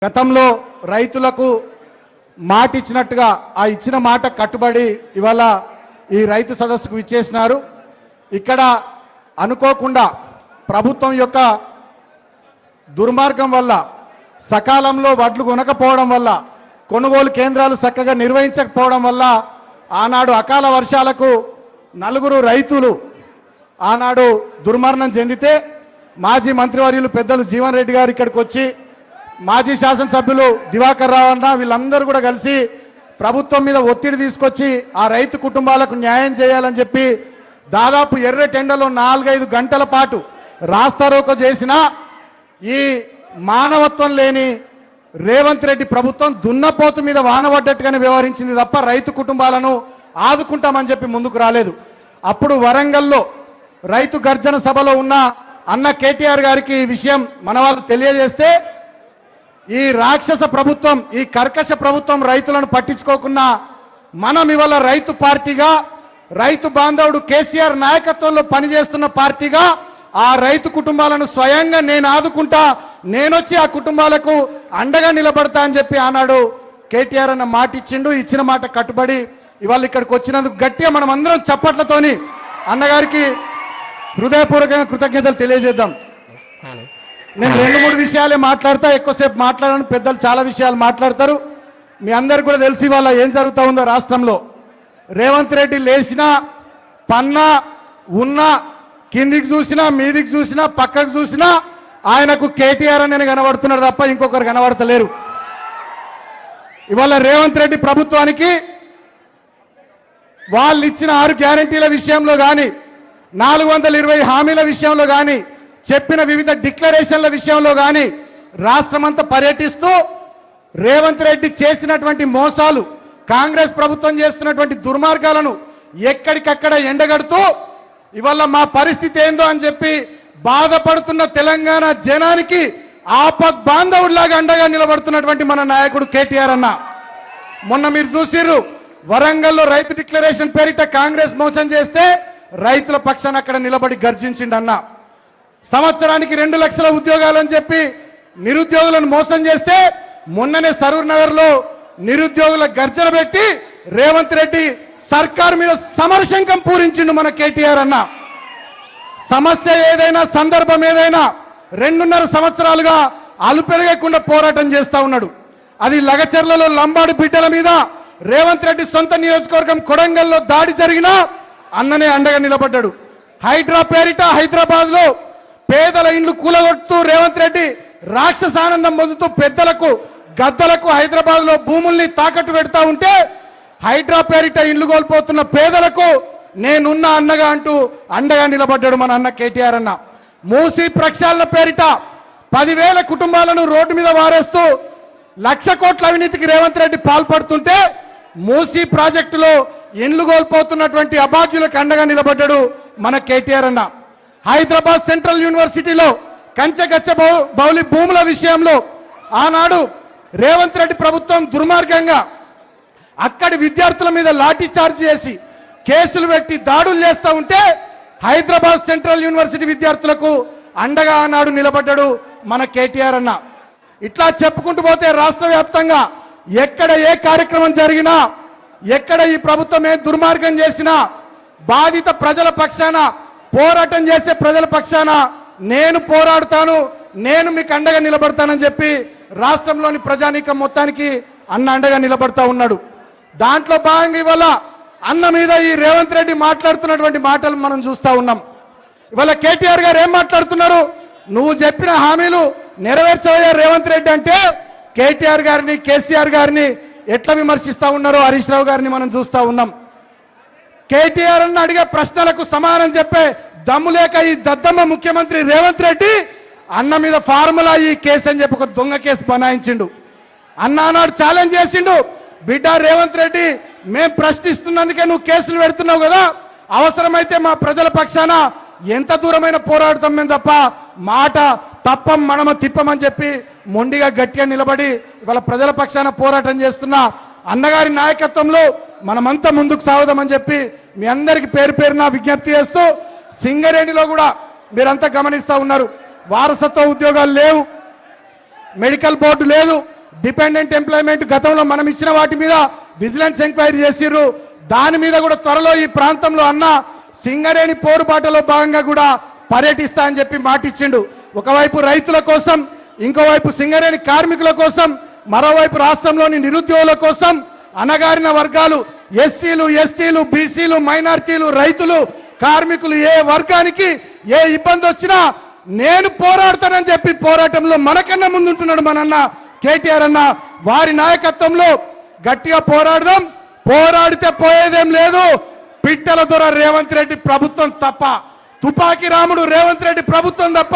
గతంలో రైతులకు మాట ఇచ్చినట్టుగా ఆ ఇచ్చిన మాట కట్టుబడి ఇవాళ ఈ రైతు సదస్సుకు విచ్చేసినారు. ఇక్కడ అనుకోకుండా ప్రభుత్వం యొక్క దుర్మార్గం వల్ల సకాలంలో వడ్లు కొనకపోవడం వల్ల కొనుగోలు కేంద్రాలు చక్కగా నిర్వహించకపోవడం వల్ల ఆనాడు అకాల వర్షాలకు 4 రైతులు ఆనాడు దుర్మరణం చెందితే మాజీ మంత్రివర్యులు పెద్దలు జీవన్ రెడ్డి గారు ఇక్కడికి వచ్చి మాజీ శాసనసభ్యులు దివాకర్ రావు అన్న వీళ్ళందరూ కూడా కలిసి ప్రభుత్వం మీద ఒత్తిడి తీసుకొచ్చి ఆ రైతు కుటుంబాలకు న్యాయం చేయాలని చెప్పి దాదాపు ఎర్ర టెండలో 4-5 గంటల పాటు రాస్తారోకో చేసిన ఈ మానవత్వం లేని రేవంత్ రెడ్డి ప్రభుత్వం దున్నపోతు మీద వానబడ్డట్టుగానే వ్యవహరించింది తప్ప రైతు కుటుంబాలను ఆదుకుంటామని చెప్పి ముందుకు రాలేదు. అప్పుడు వరంగల్లో రైతు గర్జన సభలో ఉన్న అన్న కేటీఆర్ గారికి ఈ విషయం మన వాళ్ళు తెలియజేస్తే ఈ రాక్షస ప్రభుత్వం ఈ కర్కశ ప్రభుత్వం రైతులను పట్టించుకోకుండా మనం ఇవాళ రైతు పార్టీగా రైతు బాంధవుడు కేసీఆర్ నాయకత్వంలో పనిచేస్తున్న పార్టీగా ఆ రైతు కుటుంబాలను స్వయంగా నేను ఆదుకుంటా, నేనొచ్చి ఆ కుటుంబాలకు అండగా నిలబడతా అని చెప్పి ఆనాడు కేటీఆర్ అన్న మాట ఇచ్చిండు. ఇచ్చిన మాట కట్టుబడి ఇవాళ ఇక్కడికి వచ్చినందుకు గట్టిగా మనం అందరం చప్పట్లతోని అన్నగారికి హృదయపూర్వకంగా కృతజ్ఞతలు తెలియజేద్దాం. నేను 2-3 విషయాలే మాట్లాడతా, ఎక్కువసేపు మాట్లాడను. పెద్దలు చాలా విషయాలు మాట్లాడతారు. మీ అందరికి కూడా తెలిసి వాళ్ళ ఏం జరుగుతూ ఉందో రాష్ట్రంలో. రేవంత్ రెడ్డి లేచినా పన్నా ఉన్నా కిందికి చూసినా మీదికి చూసినా పక్కకు చూసినా ఆయనకు కేటీఆర్ అని కనబడుతున్నాడు తప్ప ఇంకొకరు కనబడతలేరు. ఇవాళ రేవంత్ రెడ్డి ప్రభుత్వానికి వాళ్ళు ఇచ్చిన 6 గ్యారంటీల విషయంలో కానీ 420 హామీల విషయంలో కానీ చెప్పిన వివిధ డిక్లరేషన్ల విషయంలో కానీ రాష్ట్రమంతా పర్యటిస్తూ రేవంత్ రెడ్డి చేసినటువంటి మోసాలు కాంగ్రెస్ ప్రభుత్వం చేస్తున్నటువంటి దుర్మార్గాలను ఎక్కడికక్కడ ఎండగడుతూ ఇవాళ మా పరిస్థితి ఏందో అని చెప్పి బాధపడుతున్న తెలంగాణ జనానికి ఆపద్ బాంధవుడిలాగా అండగా నిలబడుతున్నటువంటి మన నాయకుడు కేటీఆర్ అన్న. మొన్న మీరు చూసిర్రు వరంగల్లో రైతు డిక్లరేషన్ పేరిట కాంగ్రెస్ మోసం చేస్తే రైతుల పక్షాన అక్కడ నిలబడి గర్జించిండన్న. సంవత్సరానికి 2 లక్షల ఉద్యోగాలని చెప్పి నిరుద్యోగులను మోసం చేస్తే మొన్ననే సరూర్ నగర్ లో నిరుద్యోగుల గర్జన పెట్టి రేవంత్ రెడ్డి సర్కార్ మీద సమరశంకం పూరించిండు మన కేటీఆర్ అన్న. సమస్య ఏదైనా సందర్భం ఏదైనా 2.5 సంవత్సరాలుగా అలుపెరగకుండా పోరాటం చేస్తా ఉన్నాడు. అది లగచర్లలో లంబాడి బిడ్డల మీద రేవంత్ రెడ్డి సొంత నియోజకవర్గం కొడంగల్లో దాడి జరిగినా అన్ననే అండగా నిలబడ్డాడు. హైడ్రా పేరిట హైదరాబాద్ లో పేదల ఇండ్లు కూలగొడుతూ రేవంత్ రెడ్డి రాక్షస ఆనందం పొందుతూ పెద్దలకు గద్దలకు హైదరాబాద్ లో భూముల్ని తాకట్టు పెడతా ఉంటే హైడ్రా పేరిట ఇండ్లు కోల్పోతున్న పేదలకు నేనున్న అన్నగా అంటూ అండగా నిలబడ్డాడు మన అన్న కేటీఆర్ అన్న. మూసీ ప్రక్షాళన పేరిట 10,000 కుటుంబాలను రోడ్డు మీద వారేస్తూ 1,00,000 కోట్ల అవినీతికి రేవంత్ రెడ్డి పాల్పడుతుంటే మూసీ ప్రాజెక్టులో ఇండ్లు కోల్పోతున్నటువంటి అభాగ్యులకు అండగా నిలబడ్డాడు మన కేటీఆర్ అన్న. హైదరాబాద్ సెంట్రల్ యూనివర్సిటీలో కంచెగచ్చ బౌలి భూముల విషయంలో ఆనాడు రేవంత్ రెడ్డి ప్రభుత్వం దుర్మార్గంగా అక్కడి విద్యార్థుల మీద లాఠీ చార్జ్ చేసి కేసులు పెట్టి దాడులు చేస్తూ ఉంటే హైదరాబాద్ సెంట్రల్ యూనివర్సిటీ విద్యార్థులకు అండగా ఆనాడు నిలబడ్డాడు మన కేటీఆర్ అన్న. ఇట్లా చెప్పుకుంటూ పోతే రాష్ట్ర వ్యాప్తంగా ఎక్కడ ఏ కార్యక్రమం జరిగినా ఎక్కడ ఈ ప్రభుత్వం ఏ దుర్మార్గం చేసినా బాధిత ప్రజల పక్షాన పోరాటం చేసే ప్రజల పక్షాన నేను పోరాడుతాను, నేను మీకు అండగా నిలబడతానని చెప్పి రాష్ట్రంలోని ప్రజానీకం మొత్తానికి అన్న అండగా నిలబడతా ఉన్నాడు. దాంట్లో భాగంగా ఇవాళ అన్న మీద ఈ రేవంత్ రెడ్డి మాట్లాడుతున్నటువంటి మాటలు మనం చూస్తా ఉన్నాం. ఇవాళ కేటీఆర్ గారు ఏం మాట్లాడుతున్నారు? నువ్వు చెప్పిన హామీలు నెరవేర్చవయ్యా రేవంత్ రెడ్డి అంటే కేటీఆర్ గారిని కేసీఆర్ గారిని ఎట్లా విమర్శిస్తా ఉన్నారో హరీష్ రావు గారిని మనం చూస్తా ఉన్నాం. కేటీఆర్ అన్న అడిగే ప్రశ్నలకు సమాధానం చెప్పే దమ్ము లేక ఈ దద్దమ్మ ముఖ్యమంత్రి రేవంత్ రెడ్డి అన్న మీద ఫార్ములా ఈ కేసు అని చెప్పి ఒక దొంగ కేసు బనాయించిండు. అన్న అన్నాడు ఛాలెంజ్ చేసిండు, బిడ్డ రేవంత్ రెడ్డి మేము ప్రశ్నిస్తున్నందుకే నువ్వు కేసులు పెడుతున్నావు కదా, అవసరమైతే మా ప్రజల పక్షాన ఎంత దూరమైన పోరాడతాం మేము తప్ప మాట తప్పం మనమ తిప్పమని చెప్పి మొండిగా గట్టిగా నిలబడి ఇవాళ ప్రజల పక్షాన పోరాటం చేస్తున్న అన్నగారి నాయకత్వంలో మనమంతా ముందుకు సాగుదామని చెప్పి మీ అందరికి పేరు పేరున విజ్ఞప్తి చేస్తూ సింగరేణిలో కూడా మీరంతా గమనిస్తూ ఉన్నారు వారసత్వ ఉద్యోగాలు లేవు. మెడికల్ బోర్డు లేదు, డిపెండెంట్ ఎంప్లాయ్మెంట్ గతంలో మనం ఇచ్చిన వాటి మీద విజిలెన్స్ ఎంక్వైరీ చేసిర్రు. దాని మీద కూడా త్వరలో ఈ ప్రాంతంలో అన్న సింగరేణి పోరుబాటలో భాగంగా కూడా పర్యటిస్తా అని చెప్పి మాటిచ్చిండు. ఒకవైపు రైతుల కోసం, ఇంకోవైపు సింగరేణి కార్మికుల కోసం, మరోవైపు రాష్ట్రంలోని నిరుద్యోగుల కోసం, అణగారిన వర్గాలు ఎస్సీలు, ఎస్టీలు, బీసీలు, మైనారిటీలు, రైతులు, కార్మికులు ఏ వర్గానికి ఏ ఇబ్బంది వచ్చినా నేను పోరాడతానని చెప్పి పోరాటంలో మనకన్నా ముందుంటున్నాడు మనన్న కేటీఆర్ అన్న. వారి నాయకత్వంలో గట్టిగా పోరాడదాం. పోరాడితే పోయేదేం లేదు. పిట్టల దొర రేవంత్ రెడ్డి ప్రభుత్వం తప్ప, తుపాకీ రాముడు రేవంత్ రెడ్డి ప్రభుత్వం తప్ప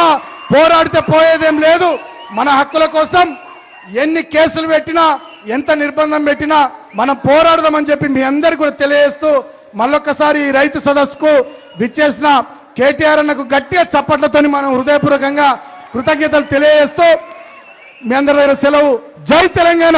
పోరాడితే పోయేదేం లేదు. మన హక్కుల కోసం ఎన్ని కేసులు పెట్టినా, ఎంత నిర్బంధం పెట్టినా మనం పోరాడదామని చెప్పి మీ అందరికీ కూడా తెలియజేస్తూ మళ్ళొక్కసారి ఈ రైతు సదస్సుకు విచ్చేసిన కేటీఆర్ అన్నకు గట్టిగా చప్పట్లతోని మనం హృదయపూర్వకంగా కృతజ్ఞతలు తెలియజేస్తూ మీ అందరి దగ్గర సెలవు. జై తెలంగాణ.